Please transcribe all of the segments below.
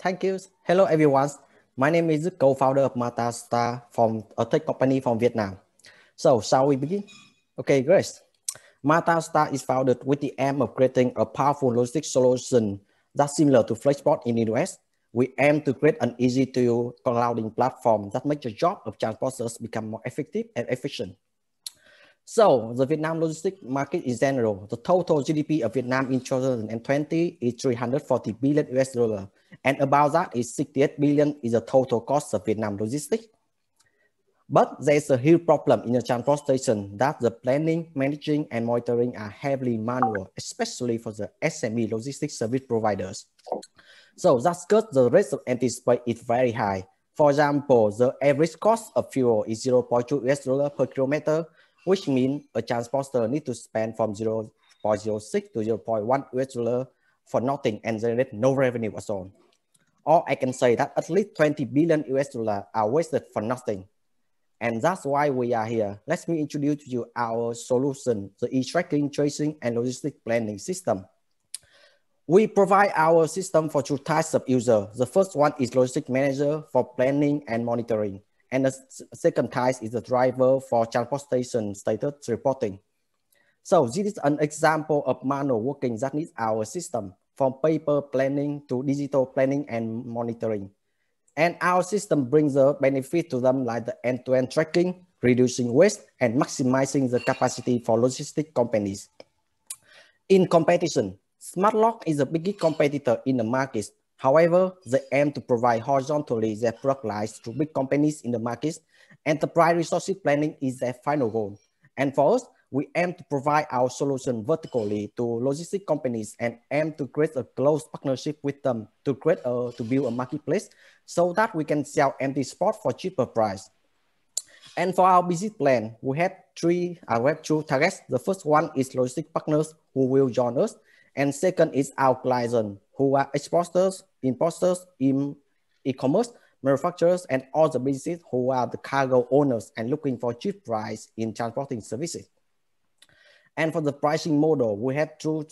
Thank you. Hello, everyone. My name is the co-founder of Matar from a tech company from Vietnam. So, shall we begin? Okay, great. Matar is founded with the aim of creating a powerful logistics solution that's similar to Flexport in the US. We aim to create an easy-to-use clouding platform that makes the job of transporters become more effective and efficient. So the Vietnam logistics market in general, the total GDP of Vietnam in 2020 is 340 billion US dollar. And about that is 68 billion is the total cost of Vietnam logistics. But there's a huge problem in the transportation that the planning, managing, and monitoring are heavily manual, especially for the SME logistics service providers. So that's because the rate of anticipate is very high. For example, the average cost of fuel is 0.2 US dollar per kilometer, which means a transporter needs to spend from 0.06 to 0.1 US dollar for nothing and generate no revenue at all. Or I can say that at least 20 billion US dollar are wasted for nothing. And that's why we are here. Let me introduce to you our solution, the e-tracking, tracing, and logistic planning system. We provide our system for two types of users. The first one is logistic manager for planning and monitoring. And the second type is the driver for transportation status reporting. So this is an example of manual working that needs our system, from paper planning to digital planning and monitoring. And our system brings the benefit to them like the end-to-end tracking, reducing waste, and maximizing the capacity for logistic companies. In competition, SmartLock is the biggest competitor in the market. However, they aim to provide horizontally their product lines to big companies in the market. Enterprise resource planning is their final goal. And for us, we aim to provide our solution vertically to logistic companies and aim to create a close partnership with them to build a marketplace so that we can sell empty spot for cheaper price. And for our business plan, we have two targets. The first one is logistic partners who will join us. And second is our clients who are exporters, importers, e-commerce, manufacturers, and all the businesses who are the cargo owners and looking for cheap price in transporting services. And for the pricing model, we have two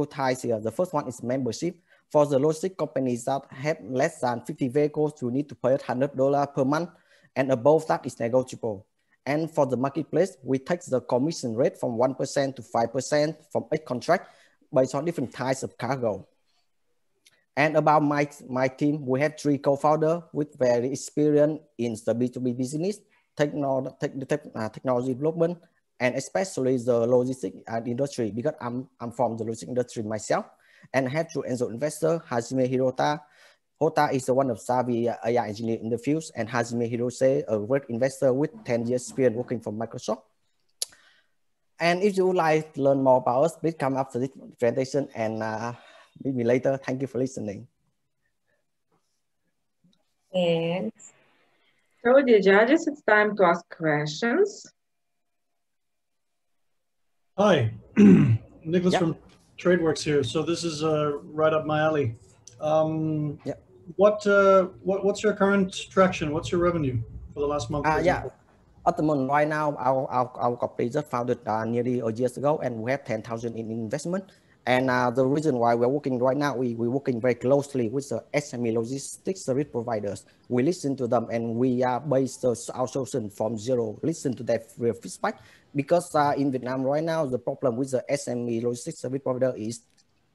types here. The first one is membership. For the logistic companies that have less than 50 vehicles, you need to pay $100 per month, and above that is negotiable. And for the marketplace, we take the commission rate from 1% to 5% from each contract based on different types of cargo. And about my team, we have three co-founders with very experience in the B2B business, technology development, and especially the logistics industry, because I'm from the logistics industry myself. And I have two angel investors, Hajime Hirota. Hota is one of savvy AI engineer in the field, and Hajime Hirose, a great investor with 10 years experience working for Microsoft. And if you would like to learn more about us, please come after this presentation and meet me later. Thank you for listening. Thanks. So, dear judges, it's time to ask questions. Hi, Nicholas from TradeWorks here. So this is right up my alley. What's your current traction? What's your revenue for the last month? At the moment, right now, our company just founded nearly a year ago, and we have 10,000 in investment. And the reason why we're working right now, we're working very closely with the SME logistics service providers. We listen to them, and we are based our solution from zero. Listen to their feedback, because in Vietnam right now, the problem with the SME logistics service provider is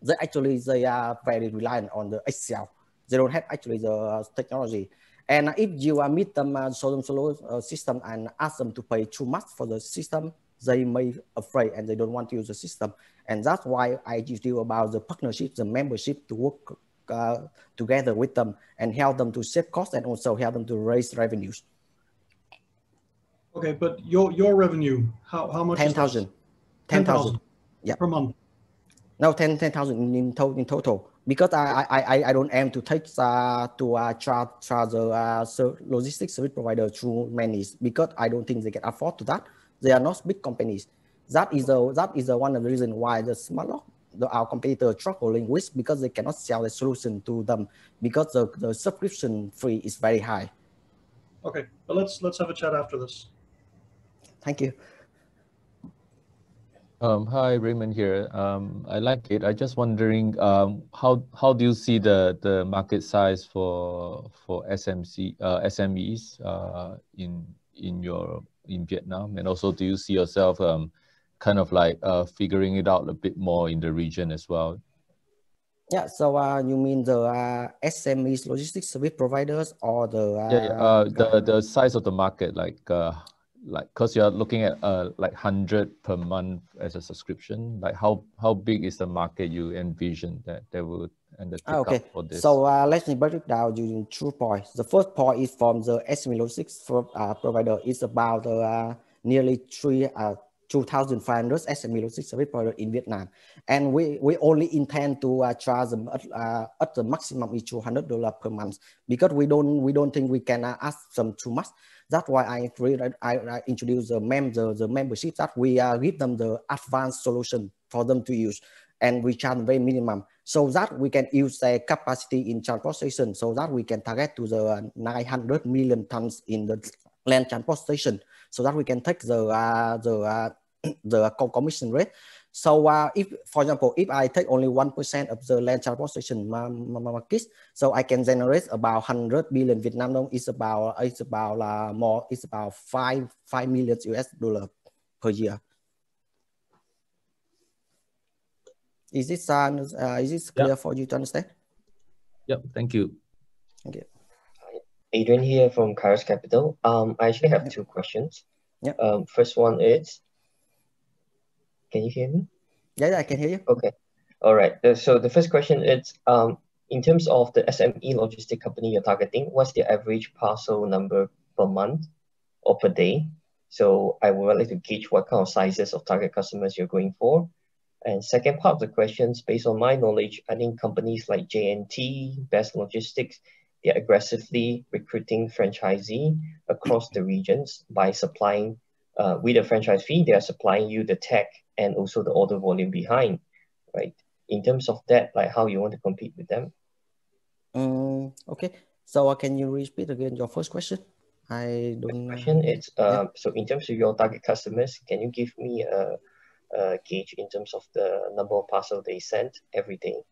they are very reliant on the Excel. They don't have actually the technology. And if you meet them system and ask them to pay too much for the system, they may afraid and they don't want to use the system. And that's why I teach you about the partnership, the membership, to work together with them and help them to save costs and also help them to raise revenues. Okay, but your revenue, how much? 10,000. 10,000. Yeah. Per month. No, 10,000 in total. Because I don't aim to take charge the logistics service provider through many, because I don't think they can afford to that. They are not big companies. That is one of the reasons why the SmartLock, our competitor, struggling with, because they cannot sell the solution to them because the subscription fee is very high. Okay, but let's have a chat after this. Thank you. Hi, Raymond here. I like it. I just wondering, how do you see the market size for SMEs in Vietnam, and also do you see yourself kind of like figuring it out a bit more in the region as well? Yeah, so you mean the SMEs logistics service providers or the the size of the market, like because you're looking at like 100 per month as a subscription, like how big is the market you envision that they would and the take okay. up for this? So let me break it down using 2 points. The first point is from the SME logistics provider. It's about nearly 2,500 SME logistics service provider in Vietnam, and we only intend to charge them at the maximum is $200 per month, because we don't think we can ask them too much. That's why I introduce the membership, that we give them the advanced solution for them to use, and we charge very minimum, so that we can use the capacity in transportation, so that we can target to the 900 million tons in the land transportation, so that we can take the commission rate. So if, for example, if I take only 1% of the land transportation market, so I can generate about 100 billion Vietnam dong. It's about more. It's about 5 million US dollar per year. Is this clear for you to understand? Yep, thank you. Thank you. Adrian here from Kairos Capital. I actually have 2 questions. Yeah. First one is, can you hear me? Yeah, I can hear you. Okay. All right. So the first question is, in terms of the SME logistic company you're targeting, what's the average parcel number per month or per day? So I would like to gauge what kind of sizes of target customers you're going for. And second part of the questions, based on my knowledge, I think companies like JNT, Best Logistics, they're aggressively recruiting franchisee across the regions by supplying, with a franchise fee, they are supplying you the tech and also the order volume behind, right? In terms of that, like how you want to compete with them? Okay. So can you repeat again your first question? I don't. Question is, so in terms of your target customers, can you give me a gauge in terms of the number of parcels they send every day?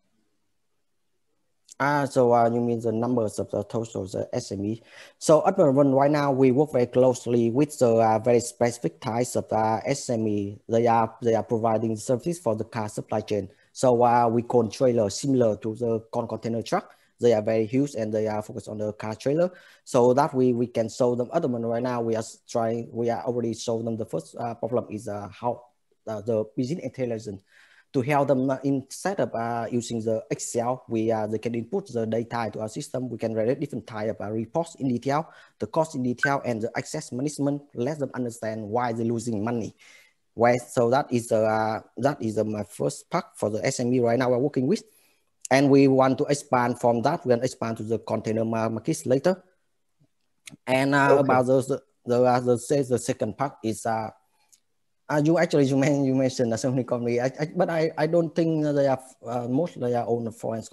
So you mean the numbers of the total the SME. So at the moment, right now, we work very closely with the very specific types of SME. They are providing service for the car supply chain. So we call trailer similar to the container truck. They are very huge and they are focused on the car trailer. So that we can solve them. At the moment, right now, we are already solving them. The first problem is how the business intelligence, to help them instead of using the Excel, they can input the data to our system. We can write different type of reports in detail, the cost in detail, and the access management. Let them understand why they're losing money. Right. So that is my first part for the SME right now we're working with, and we want to expand from that. We want to expand to the container markets later. And Okay. about the second part is you mentioned so many companies, but I don't think they are mostly are owned foreign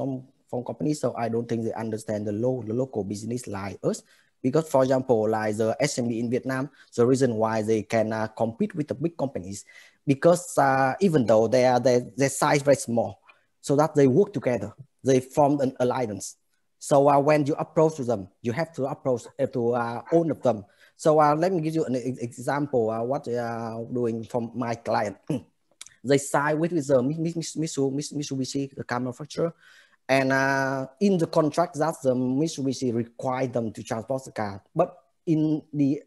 companies, so I don't think they understand the local business like us. Because, for example, like the SME in Vietnam, the reason why they can compete with the big companies, because even though their size very small, so that they work together, they form an alliance. So when you approach to them, you have to approach to all of them. So let me give you an example what they are doing from my client. They sign with the Mitsubishi, the car manufacturer, and in the contract that the Mitsubishi require them to transport the car, but in the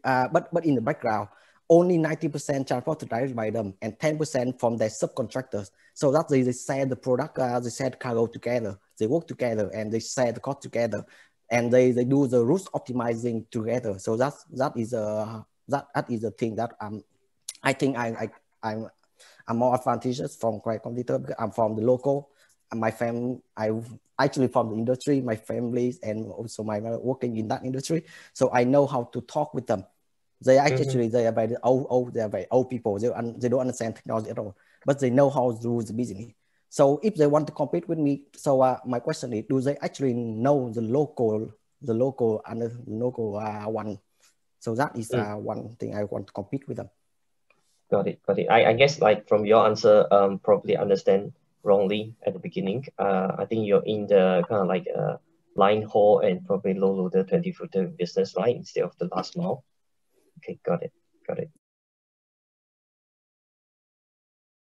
background, only 90% transported directly by them and 10% from their subcontractors. So that they share the product, they share the cargo together, they work together, and they share the cost together, and they do the route optimizing together. So that is a thing that I think I'm more advantageous from my competitor, because I'm from the local, and my family, I actually from the industry, my families, and also my working in that industry. So I know how to talk with them. They actually they are very old. They are very old people. They don't understand technology at all, but they know how to do the business. So if they want to compete with me, so my question is, do they actually know the local one? So that is one thing I want to compete with them. Got it. Got it. I guess like from your answer, probably understand wrongly at the beginning. I think you're in the kind of like line haul and probably low loader 20-footer business, right? Instead of the last mile. Okay, got it. Got it.